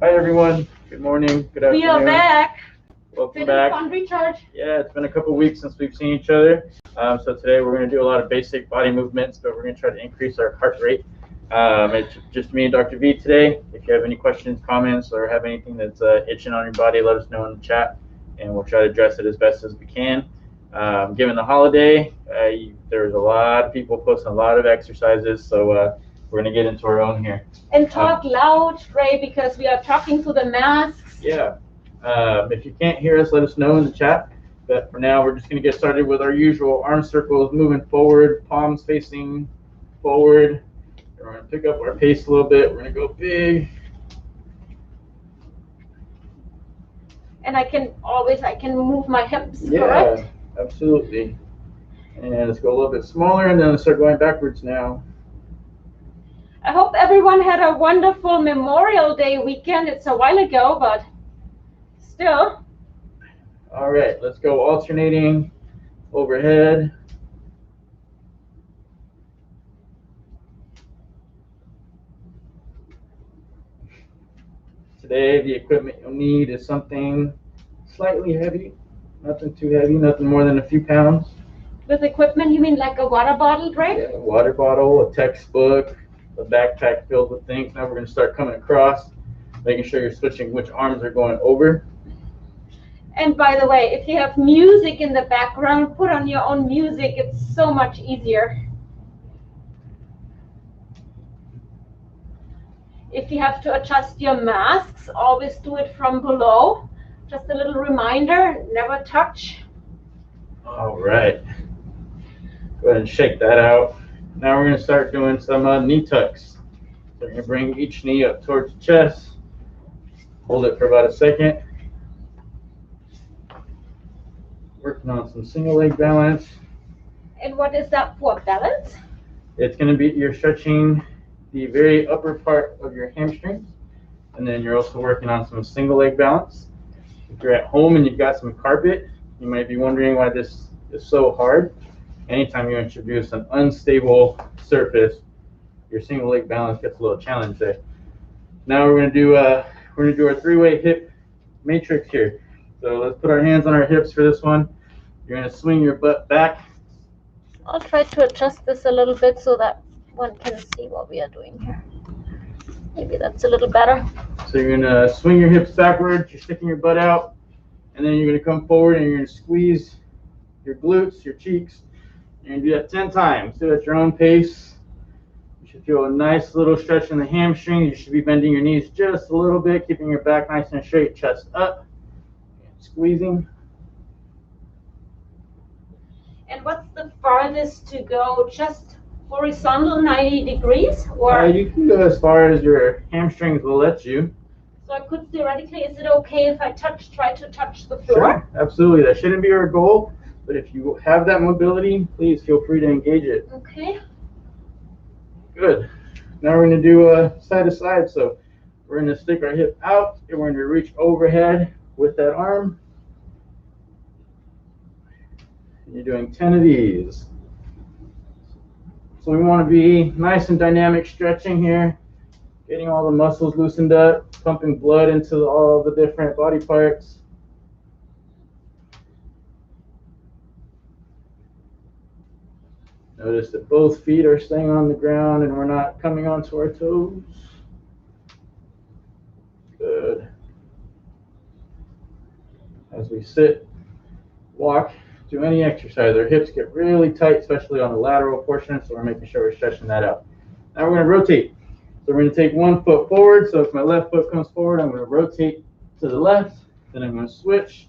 Hi everyone. Good morning. Good afternoon. We are back. Welcome Fit back. Rehcharge. Yeah, it's been a couple weeks since we've seen each other. So today we're going to do a lot of basic body movements, but we're going to try to increase our heart rate. It's just me and Dr. V today. If you have any questions, comments, or have anything that's itching on your body, let us know in the chat, and we'll try to address it as best as we can. Given the holiday, there's a lot of people posting a lot of exercises, so we're going to get into our own here. And talk loud, Ray, because we are talking to the masks. Yeah. If you can't hear us, let us know in the chat. But for now, we're just going to get started with our usual arm circles, moving forward, palms facing forward. We're going to pick up our pace a little bit. We're going to go big. And I can move my hips, Yeah, correct? Absolutely. And let's go a little bit smaller, and then let's start going backwards now. I hope everyone had a wonderful Memorial Day weekend. It's a while ago, but still. All right, let's go alternating overhead. Today, the equipment you'll need is something slightly heavy, nothing too heavy, nothing more than a few pounds. With equipment, you mean like a water bottle, right? Yeah, a water bottle, a textbook, a backpack filled with things. Now we're going to start coming across, making sure you're switching which arms are going over. And by the way, if you have music in the background, put on your own music. It's so much easier. If you have to adjust your masks, always do it from below. Just a little reminder, never touch. All right. Go ahead and shake that out. Now we're going to start doing some knee tucks. So you're going to bring each knee up towards the chest. Hold it for about a second. Working on some single leg balance. And what is that for, balance? It's going to be, you're stretching the very upper part of your hamstrings, and then you're also working on some single leg balance. If you're at home and you've got some carpet, you might be wondering why this is so hard. Anytime you introduce an unstable surface, your single leg balance gets a little challenged there. Now we're going to do our three-way hip matrix here. So let's put our hands on our hips for this one. You're going to swing your butt back. I'll try to adjust this a little bit so that one can see what we are doing here. Maybe that's a little better. So you're going to swing your hips backwards, you're sticking your butt out, and then you're going to come forward and you're going to squeeze your glutes, your cheeks. You're going to do that 10 times. Do it at your own pace. You should feel a nice little stretch in the hamstrings. You should be bending your knees just a little bit, keeping your back nice and straight, chest up, squeezing. And what's the farthest to go? Just horizontal 90 degrees? Or You can go as far as your hamstrings will let you. so I could theoretically, is it okay if I try to touch the floor? Sure, absolutely. That shouldn't be our goal, but if you have that mobility, please feel free to engage it. Okay. Good. Now we're going to do side to side. So we're going to stick our hip out, and we're going to reach overhead with that arm. And you're doing 10 of these. So we want to be nice and dynamic stretching here, getting all the muscles loosened up, pumping blood into all the different body parts. Notice that both feet are staying on the ground and we're not coming onto our toes. Good. As we sit, walk, do any exercise, our hips get really tight, especially on the lateral portion, so we're making sure we're stretching that out. Now we're going to rotate. So we're going to take one foot forward. So if my left foot comes forward, I'm going to rotate to the left. Then I'm going to switch.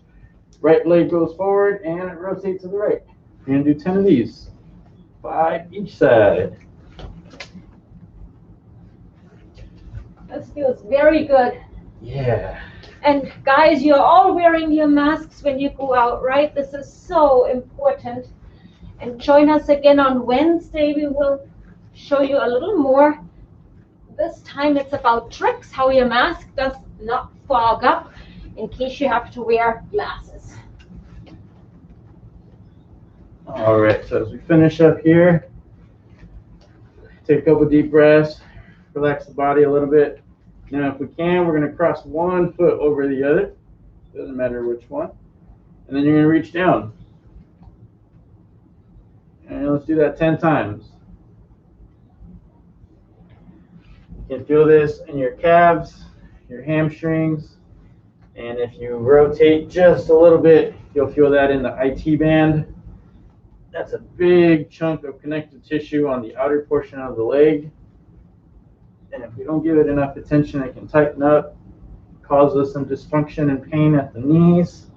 Right leg goes forward and it rotates to the right. We're going to do 10 of these. 5 each side. This feels very good. Yeah. And guys, you're all wearing your masks when you go out, right? This is so important. And join us again on Wednesday. We will show you a little more. This time it's about tricks, how your mask does not fog up in case you have to wear glasses. All right, so as we finish up here, Take a couple deep breaths, relax the body a little bit. Now, if we can, we're going to cross one foot over the other. Doesn't matter which one. And then you're going to reach down. And let's do that 10 times. You can feel this in your calves, your hamstrings, and if you rotate just a little bit, you'll feel that in the IT band. That's a big chunk of connective tissue on the outer portion of the leg. And if we don't give it enough attention, it can tighten up, cause us some dysfunction and pain at the knees.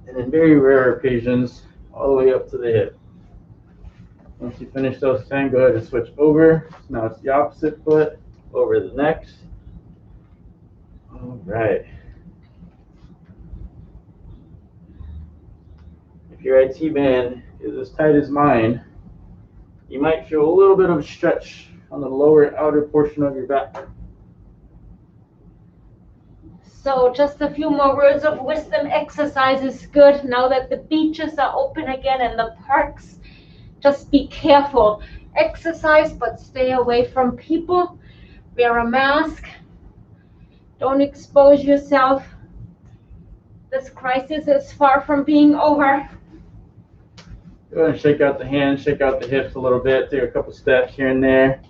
And in very rare occasions, all the way up to the hip. Once you finish those 10, go ahead and switch over. Now it's the opposite foot over the next. All right. If your IT band is as tight as mine, you might feel a little bit of a stretch on the lower outer portion of your back. So just a few more words of wisdom. Exercise is good now that the beaches are open again and the parks. Just be careful. Exercise, but stay away from people. Wear a mask. Don't expose yourself. This crisis is far from being over. Go ahead and shake out the hands, shake out the hips a little bit. Take a couple steps here and there.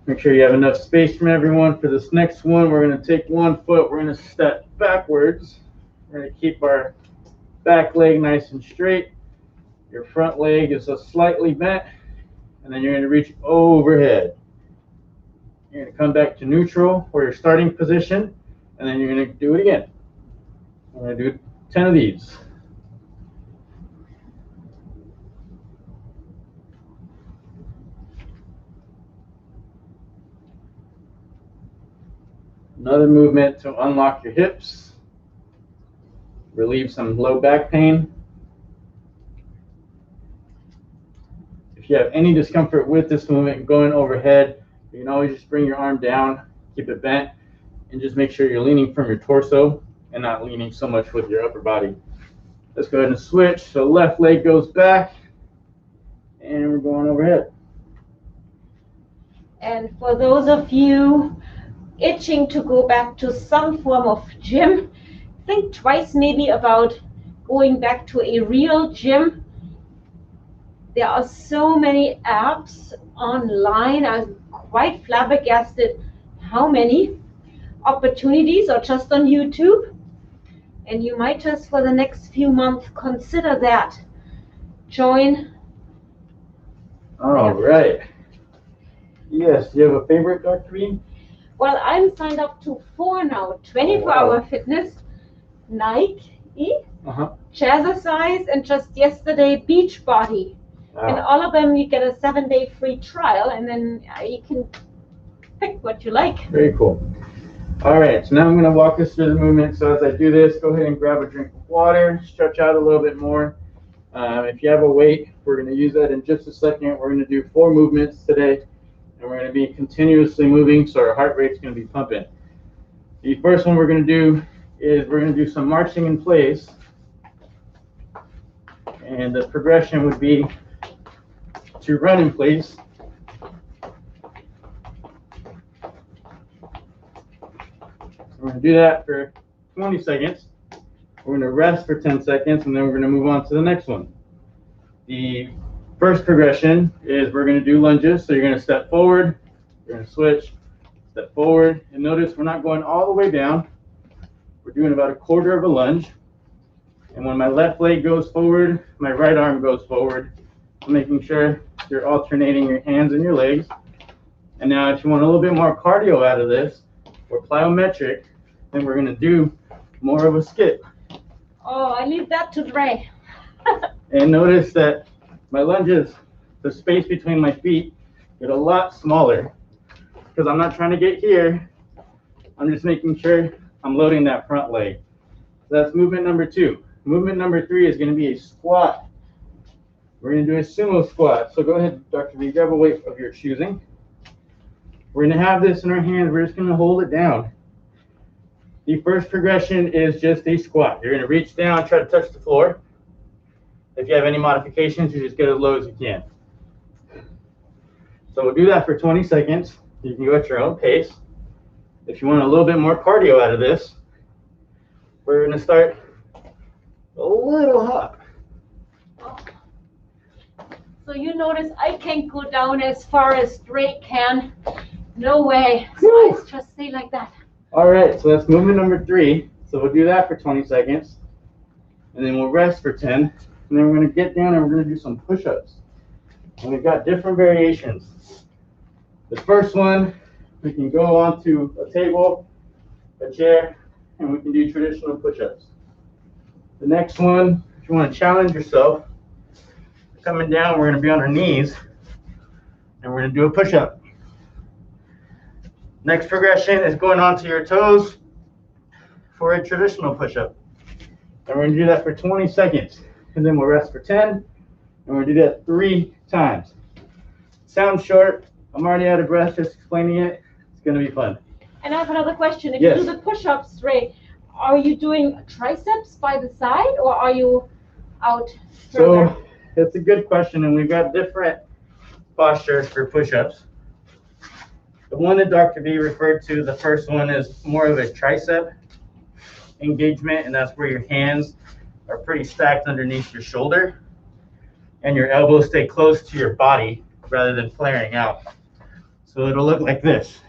Make sure you have enough space from everyone. For this next one, we're going to take one foot. We're going to step backwards. We're going to keep our back leg nice and straight. Your front leg is just slightly bent, and then you're going to reach overhead. You're going to come back to neutral or your starting position, and then you're going to do it again. I'm going to do 10 of these. Another movement to unlock your hips, relieve some low back pain. If you have any discomfort with this movement going overhead, you can always just bring your arm down, keep it bent, and just make sure you're leaning from your torso and not leaning so much with your upper body. Let's go ahead and switch. So left leg goes back, and we're going overhead. And for those of you itching to go back to some form of gym, think twice maybe about going back to a real gym. There are so many apps online. I'm quite flabbergasted how many opportunities are just on YouTube. And you might just for the next few months consider that. Join. All right. Yes, do you have a favorite, Dr. Bean? Well, I'm signed up to 4 now. 24-hour fitness, Nike, Jazzercise, and just yesterday, Beachbody. Wow. And all of them, you get a 7-day free trial, and then you can pick what you like. Very cool. All right, so now I'm going to walk us through the movement. So as I do this, go ahead and grab a drink of water, stretch out a little bit more. If you have a weight, we're going to use that in just a second. We're going to do 4 movements today, and we're going to be continuously moving, so our heart rate's going to be pumping. The first one we're going to do is we're going to do some marching in place, and the progression would be to run in place. We're going to do that for 20 seconds. We're going to rest for 10 seconds, and then we're going to move on to the next one. The first progression is we're going to do lunges. So you're going to step forward, you're going to switch, step forward, and notice we're not going all the way down. We're doing about a quarter of a lunge. And when my left leg goes forward, my right arm goes forward. I'm making sure you're alternating your hands and your legs. And now if you want a little bit more cardio out of this, or plyometric, then we're going to do more of a skip. Oh, I leave that to Dre. And notice that my lunges, the space between my feet, get a lot smaller because I'm not trying to get here. I'm just making sure I'm loading that front leg. So that's movement number 2. Movement number 3 is going to be a squat. We're going to do a sumo squat. So go ahead, Dr. B, grab a weight of your choosing. We're going to have this in our hands. We're just going to hold it down. The first progression is just a squat. You're going to reach down, try to touch the floor. If you have any modifications, you just get as low as you can. So we'll do that for 20 seconds. You can go at your own pace. If you want a little bit more cardio out of this, we're going to start a little hop. So you notice I can't go down as far as Drake can. No way. So I just stay like that. All right, so that's movement number 3. So we'll do that for 20 seconds. And then we'll rest for 10. And then we're going to get down and we're going to do some push-ups. And we've got different variations. The first one, we can go onto a table, a chair, and we can do traditional push-ups. The next one, if you want to challenge yourself, coming down, we're going to be on our knees, and we're going to do a push-up. Next progression is going onto your toes for a traditional push-up. And we're going to do that for 20 seconds. And then we'll rest for 10, and we're going to do that 3 times. Sounds short. I'm already out of breath just explaining it. It's going to be fun. And I have another question. If Yes. you do the push-ups, Ray, are you doing triceps by the side or are you out further? So it's a good question, and we've got different postures for push-ups. The one that Dr. B referred to, the first one, is more of a tricep engagement, and that's where your hands are pretty stacked underneath your shoulder, and your elbows stay close to your body rather than flaring out. So it'll look like this.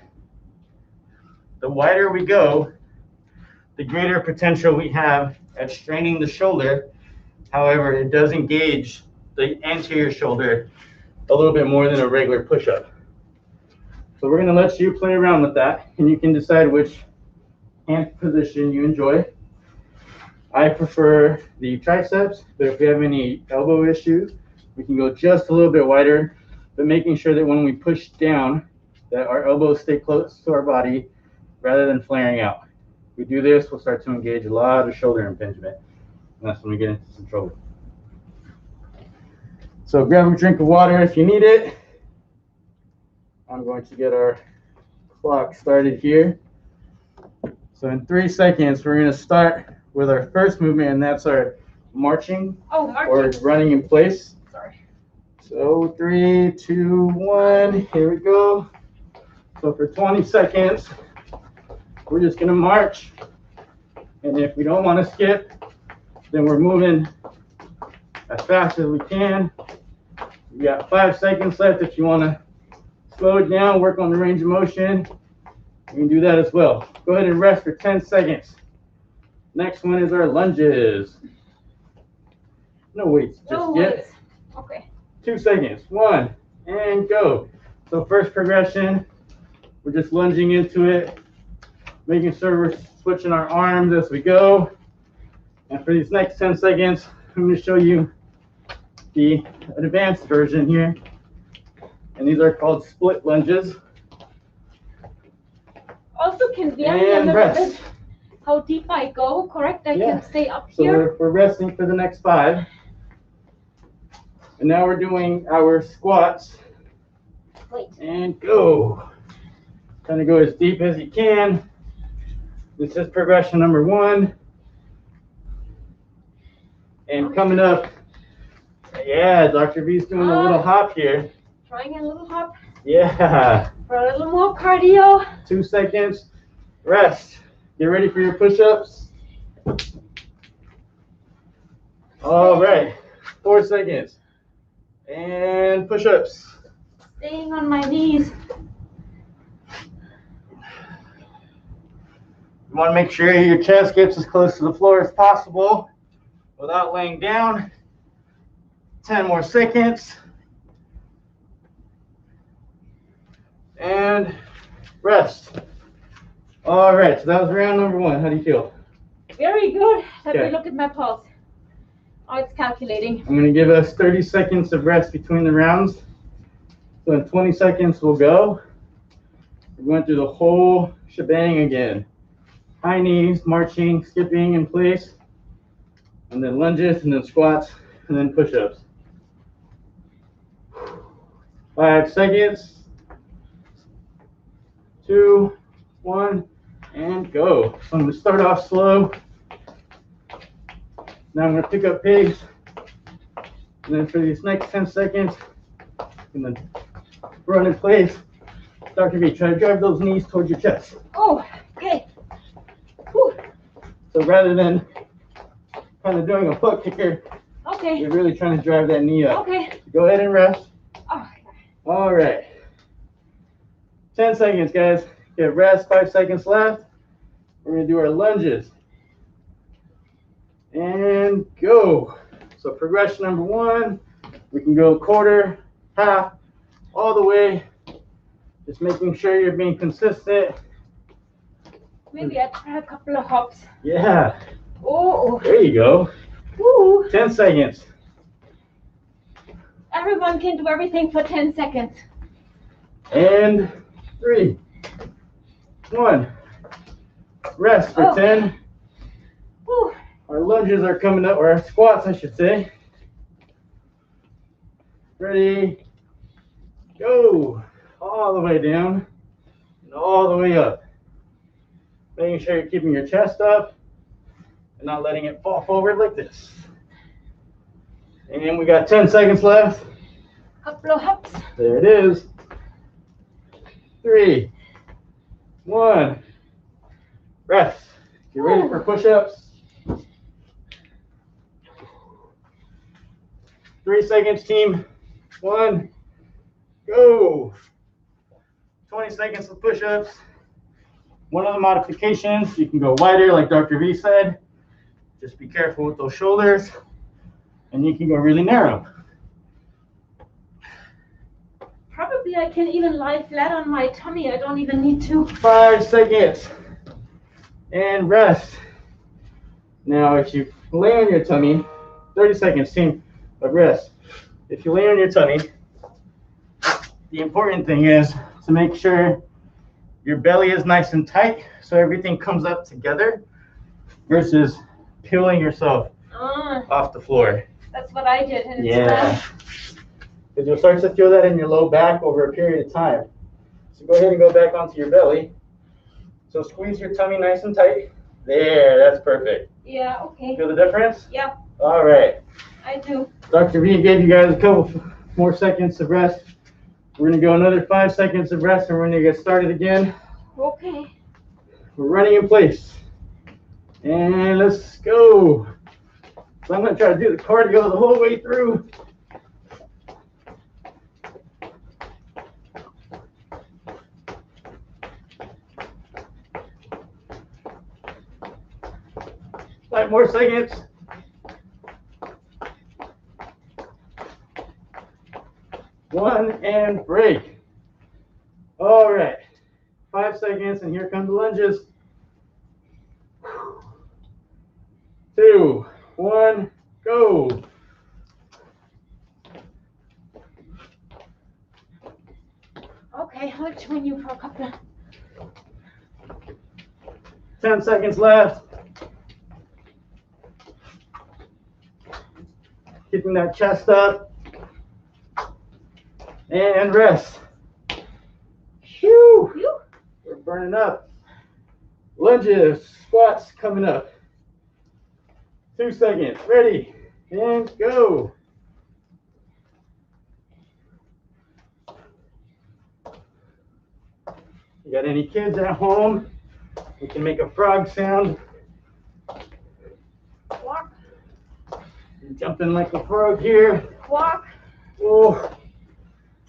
The wider we go, the greater potential we have at straining the shoulder. However, it does engage the anterior shoulder a little bit more than a regular push-up. So we're going to let you play around with that, and you can decide which hand position you enjoy. I prefer the triceps, but if we have any elbow issues, we can go just a little bit wider, but making sure that when we push down, that our elbows stay close to our body rather than flaring out. If we do this, we'll start to engage a lot of shoulder impingement, and that's when we get into some trouble. So grab a drink of water if you need it. I'm going to get our clock started here. So in 3 seconds, we're going to start with our first movement, and that's our marching, or running in place. Sorry. So 3, 2, 1, here we go. So for 20 seconds, we're just going to march. And if we don't want to skip, then we're moving as fast as we can. We got 5 seconds left. If you want to slow it down, work on the range of motion, you can do that as well. Go ahead and rest for 10 seconds. Next one is our lunges. No weights, just yet. Okay. 2 seconds. 1, and go. So first progression, we're just lunging into it, making sure we're switching our arms as we go. And for these next 10 seconds, I'm going to show you the advanced version here. And these are called split lunges. Also, can vary a little bit how deep I go, correct? I can stay up here. So we're resting for the next 5. And now we're doing our squats. Wait. And go. Trying to go as deep as you can. This is progression number 1. And coming up, yeah, Dr. V's doing a little hop here. Trying a little hop. Yeah. For a little more cardio. 2 seconds. Rest. Get ready for your push-ups. All right. 4 seconds. And push-ups. Staying on my knees. You want to make sure your chest gets as close to the floor as possible without laying down. 10 more seconds. And rest. All right, so that was round number 1. How do you feel? Very good. Let Okay. me look at my pulse. Oh, it's calculating. I'm going to give us 30 seconds of rest between the rounds. So in 20 seconds, we'll go. We're going through the whole shebang again. High knees, marching, skipping in place, and then lunges, and then squats, and then push-ups. 5 seconds. 2, 1, and go. So I'm going to start off slow. Now I'm going to pick up pace And then for these next 10 seconds, and then run in place. Dr. V, try to drive those knees towards your chest. Oh, okay. Whew. So rather than kind of doing a foot kicker, Okay. you're really trying to drive that knee up. Okay. So go ahead and rest. Oh. All right. 10 seconds, guys. Get rest, 5 seconds left. We're going to do our lunges. And go. So progression number 1, we can go quarter, half, all the way. Just making sure you're being consistent. Maybe I try a couple of hops. Yeah. Oh. There you go. Woo. 10 seconds. Everyone can do everything for 10 seconds. And 3, 1. Rest for 10. Woo. Our lunges are coming up, or our squats, I should say. Ready, go. All the way down and all the way up. Making sure you're keeping your chest up and not letting it fall forward like this. And we got 10 seconds left. Couple of hops. There it is. 3, 1. Rest. Get ready for push-ups. 3 seconds, team. 1, go. 20 seconds of push-ups. One of the modifications, you can go wider like Dr. V said. Just be careful with those shoulders. And you can go really narrow. Probably I can even lie flat on my tummy. I don't even need to. 5 seconds. And rest. Now, if you lay on your tummy, 30 seconds, team, of rest. If you lay on your tummy, the important thing is to make sure your belly is nice and tight so everything comes up together versus peeling yourself off the floor. That's what I did. And Yeah. Because you'll start to feel that in your low back over a period of time. So go ahead and go back onto your belly. So squeeze your tummy nice and tight. There, that's perfect. Yeah, okay. Feel the difference? Yeah. All right. I do. Dr. V gave you guys a couple more seconds of rest. We're going to go another 5 seconds of rest and we're going to get started again. Okay. We're running in place. And let's go. So I'm going to try to do the cardio the whole way through. Five more seconds. One and break. All right. 5 seconds and here come the lunges. 2, 1, go. Okay, I'll join you for a couple of... 10 seconds left. Keeping that chest up. And rest. Whew. We're burning up. Lunges, squats coming up. 2 seconds. Ready. And go. You got any kids at home? We can make a frog sound. Walk. Jumping like a frog here. Walk. Oh,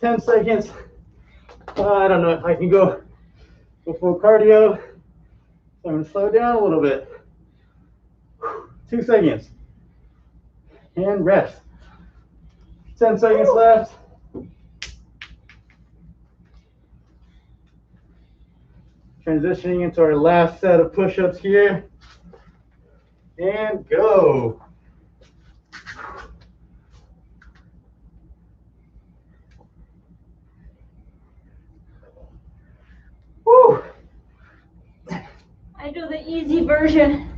10 seconds. I don't know if I can go full cardio. So I'm going to slow down a little bit. 2 seconds. And rest. 10 seconds left. Transitioning into our last set of push-ups here. And go. Woo. I do the easy version.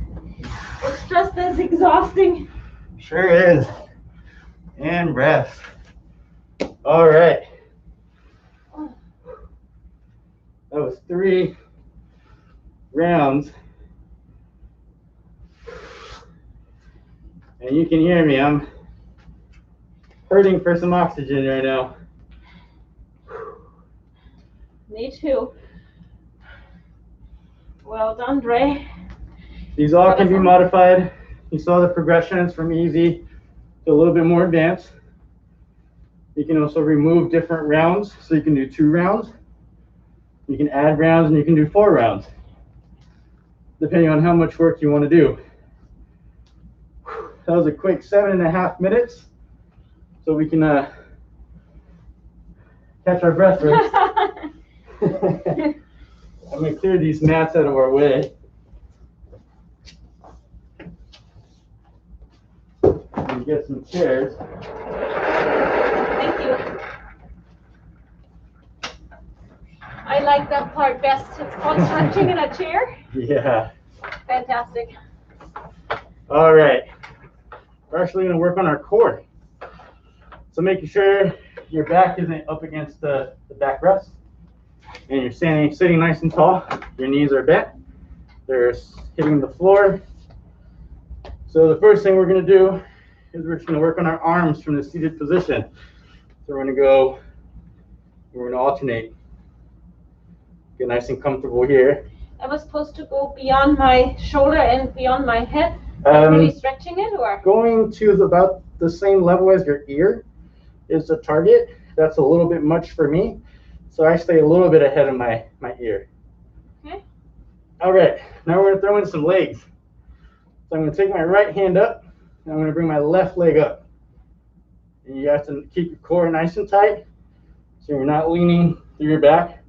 It's just as exhausting. Sure is. And rest. All right. That was 3 rounds. And you can hear me. I'm hurting for some oxygen right now. Me too. Well done, Dre. These all can be modified. You saw the progressions from easy to a little bit more advanced. You can also remove different rounds, so you can do 2 rounds. You can add rounds, and you can do 4 rounds, depending on how much work you want to do. That was a quick 7.5 minutes, so we can catch our breath first. I'm going to clear these mats out of our way. And get some chairs. Thank you. I like that part best. It's called stretching in a chair. Yeah. Fantastic. All right. We're actually going to work on our core. So making sure your back isn't up against the backrest, and you're sitting nice and tall. Your knees are bent. They're hitting the floor. So the first thing we're going to do is we're just going to work on our arms from the seated position. So we're going to alternate. Get nice and comfortable here. I was supposed to go beyond my shoulder and beyond my head. Really stretching it, or? Going to about the same level as your ear is the target. That's a little bit much for me. So I stay a little bit ahead of my ear. Okay. All right, now we're going to throw in some legs. So I'm going to take my right hand up, and I'm going to bring my left leg up. And you have to keep your core nice and tight, so you're not leaning through your back.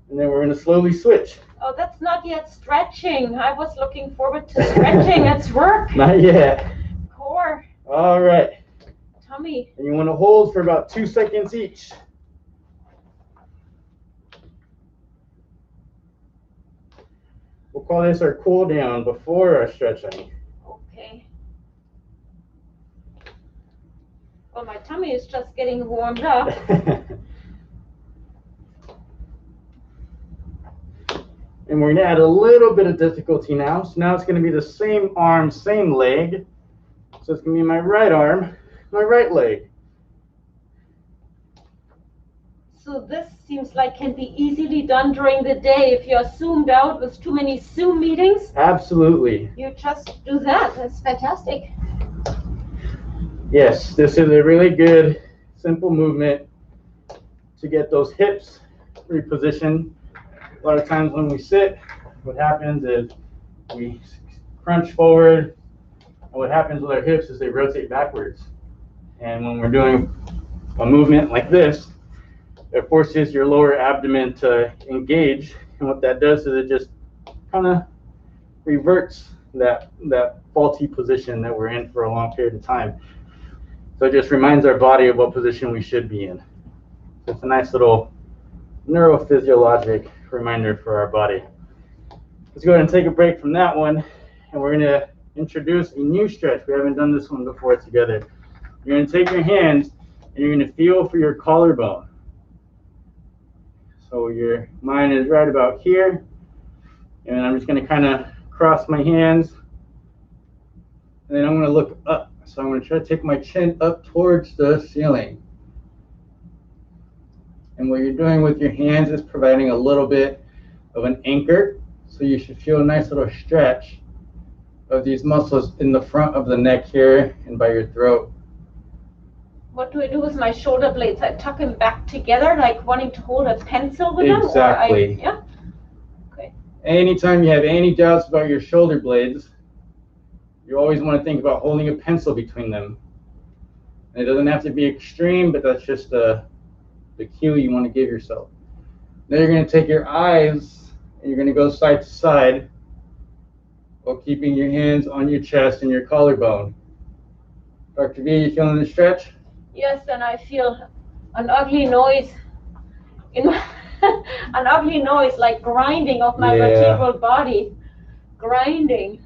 And then we're going to slowly switch. Oh, that's not yet stretching. I was looking forward to stretching. That's work. Not yet. Core. All right. Tummy. And you want to hold for about 2 seconds each. We'll call this our cool down before our stretching. Okay. Well, my tummy is just getting warmed up. And we're going to add a little bit of difficulty now. So now it's going to be the same arm, same leg. So it's going to be my right arm, my right leg. So this seems like can be easily done during the day. If you're zoomed out with too many Zoom meetings, absolutely. You just do that. That's fantastic. Yes, this is a really good, simple movement to get those hips repositioned. A lot of times when we sit, what happens is we crunch forward, and what happens with our hips is they rotate backwards. And when we're doing a movement like this, it forces your lower abdomen to engage, and what that does is it just kind of reverts that faulty position that we're in for a long period of time. So it just reminds our body of what position we should be in. So it's a nice little neurophysiologic reminder for our body. Let's go ahead and take a break from that one, and we're going to introduce a new stretch. We haven't done this one before together. You're going to take your hands and you're going to feel for your collarbone. So mine is right about here, and I'm just going to kind of cross my hands, and then I'm going to look up. So I'm going to try to take my chin up towards the ceiling. And what you're doing with your hands is providing a little bit of an anchor. So you should feel a nice little stretch of these muscles in the front of the neck here and by your throat. What do I do with my shoulder blades? I tuck them back together, like wanting to hold a pencil with them? Exactly. Yeah? Okay. Anytime you have any doubts about your shoulder blades, you always want to think about holding a pencil between them. And it doesn't have to be extreme, but that's just the cue you want to give yourself. Now you're going to take your eyes and you're going to go side to side while keeping your hands on your chest and your collarbone. Dr. V, you feeling the stretch? Yes, and I feel an ugly noise in my an ugly noise like grinding of my vertebral body. Grinding.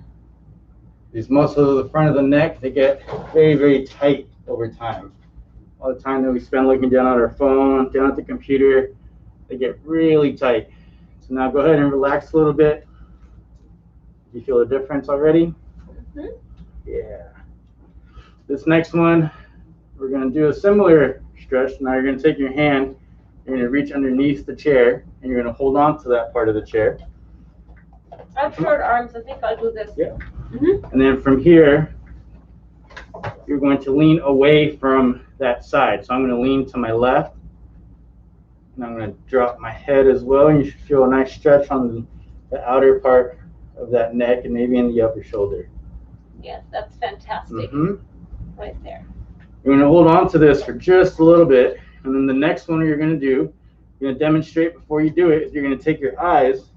These muscles at the front of the neck, they get very, very tight over time. All the time that we spend looking down at our phone, down at the computer, they get really tight. So now go ahead and relax a little bit. You feel a difference already? Mm-hmm. Yeah. This next one, We're going to do a similar stretch. Now you're going to take your hand, you're going to reach underneath the chair, and you're going to hold on to that part of the chair. I have short arms. I think I'll do this. Yeah. And then from here, you're going to lean away from that side. So I'm going to lean to my left, and I'm going to drop my head as well. And you should feel a nice stretch on the outer part of that neck and maybe in the upper shoulder. Yes, that's fantastic. Right there. You're going to hold on to this for just a little bit, and then the next one you're going to do, you're going to demonstrate before you do it, you're going to take your eyes,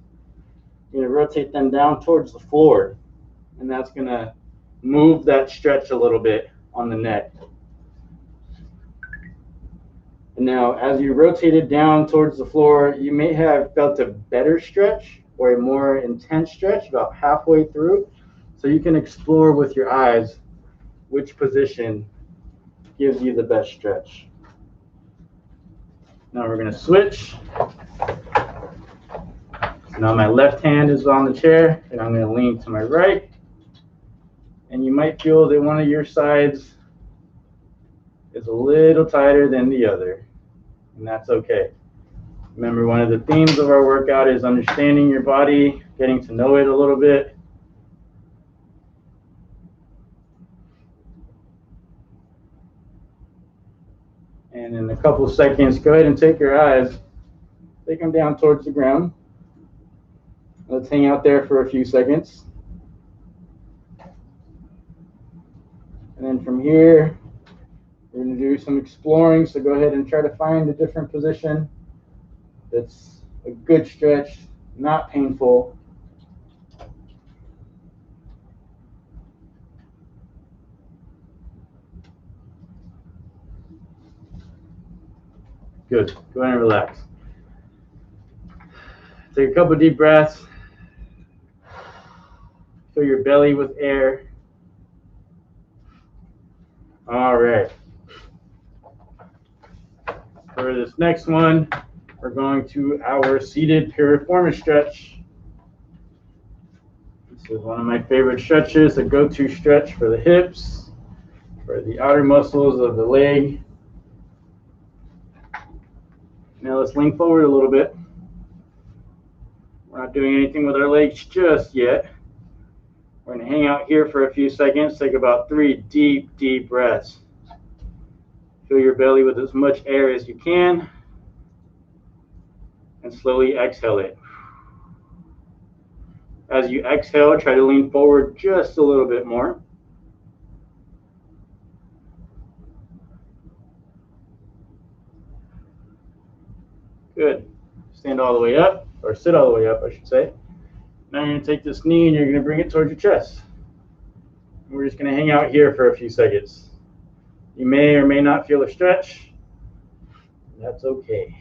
you're going to rotate them down towards the floor, and that's going to move that stretch a little bit on the neck. And now, as you rotate it down towards the floor, you may have felt a better stretch or a more intense stretch about halfway through, so you can explore with your eyes which position gives you the best stretch. Now we're going to switch. So now my left hand is on the chair, and I'm going to lean to my right. And you might feel that one of your sides is a little tighter than the other, and that's okay. Remember, one of the themes of our workout is understanding your body, getting to know it a little bit. And in a couple of seconds, go ahead and take your eyes, take them down towards the ground. Let's hang out there for a few seconds. And then from here, we're going to do some exploring. So go ahead and try to find a different position that's a good stretch, not painful. Good. Go ahead and relax. Take a couple deep breaths. Fill your belly with air. All right. For this next one, we're going to our seated piriformis stretch. This is one of my favorite stretches, a go-to stretch for the hips, for the outer muscles of the leg. Now let's lean forward a little bit. We're not doing anything with our legs just yet. We're going to hang out here for a few seconds, take about 3 deep, deep breaths. Fill your belly with as much air as you can, and slowly exhale it. As you exhale, try to lean forward just a little bit more. Good. Stand all the way up, or sit all the way up, I should say. Now you're going to take this knee and you're going to bring it towards your chest. We're just going to hang out here for a few seconds. You may or may not feel a stretch. That's okay.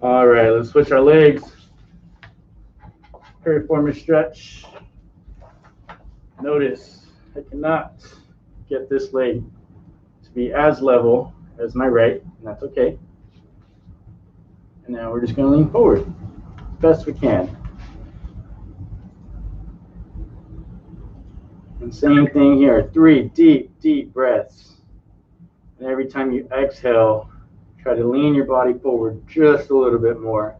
All right, let's switch our legs. Piriformis stretch. Notice I cannot get this leg to be as level as my right, and that's okay. And now we're just going to lean forward as best we can. And same thing here, 3 deep, deep breaths. And every time you exhale, try to lean your body forward just a little bit more.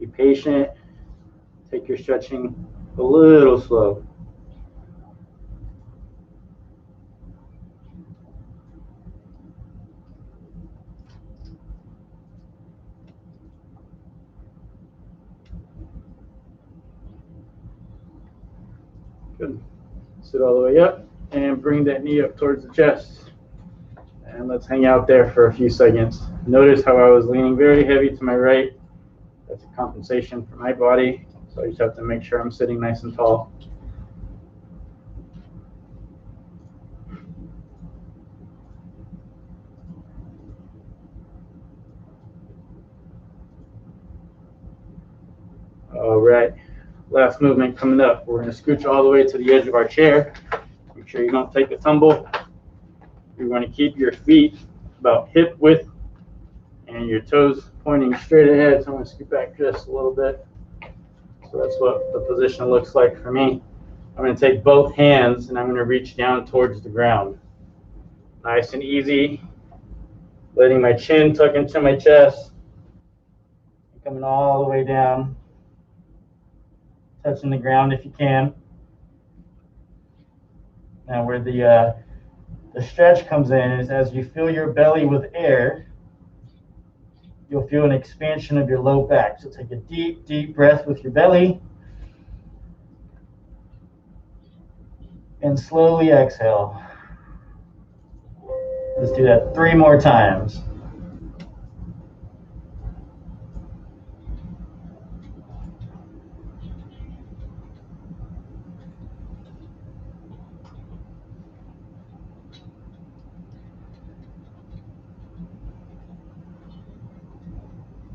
Be patient. Take your stretching a little slow. Good. Sit all the way up and bring that knee up towards the chest. And let's hang out there for a few seconds. Notice how I was leaning very heavy to my right. That's a compensation for my body. So I just have to make sure I'm sitting nice and tall. All right. Last movement coming up. We're going to scooch all the way to the edge of our chair. Make sure you don't take a tumble. You're going to keep your feet about hip width and your toes pointing straight ahead. So I'm going to scoot back just a little bit. So that's what the position looks like for me. I'm going to take both hands and I'm going to reach down towards the ground. Nice and easy. Letting my chin tuck into my chest. Coming all the way down. Touching the ground if you can. Now where the stretch comes in is as you fill your belly with air, you'll feel an expansion of your low back. So take a deep, deep breath with your belly. And slowly exhale. Let's do that 3 more times.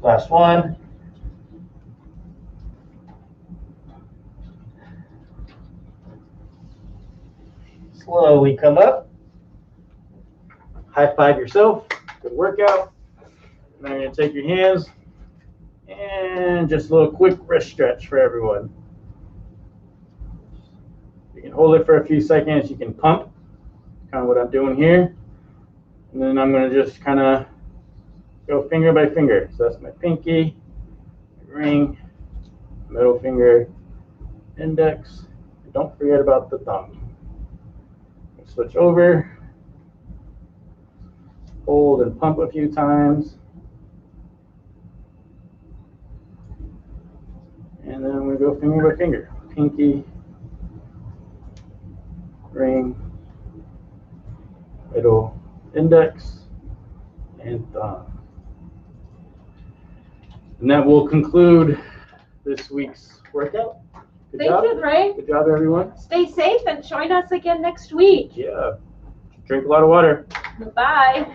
Last one. Slowly come up. High five yourself. Good workout. Now you're going to take your hands and just a little quick wrist stretch for everyone. You can hold it for a few seconds. You can pump, kind of what I'm doing here. And then I'm going to just kind of go finger by finger. So that's my pinky, my ring, middle finger, index. Don't forget about the thumb. Switch over, hold and pump a few times. And then I'm going to go finger by finger. Pinky, ring, middle, index, and thumb. And that will conclude this week's workout. Good job. Thank you, Ray. Good job, everyone. Stay safe and join us again next week. Yeah. Drink a lot of water. Bye.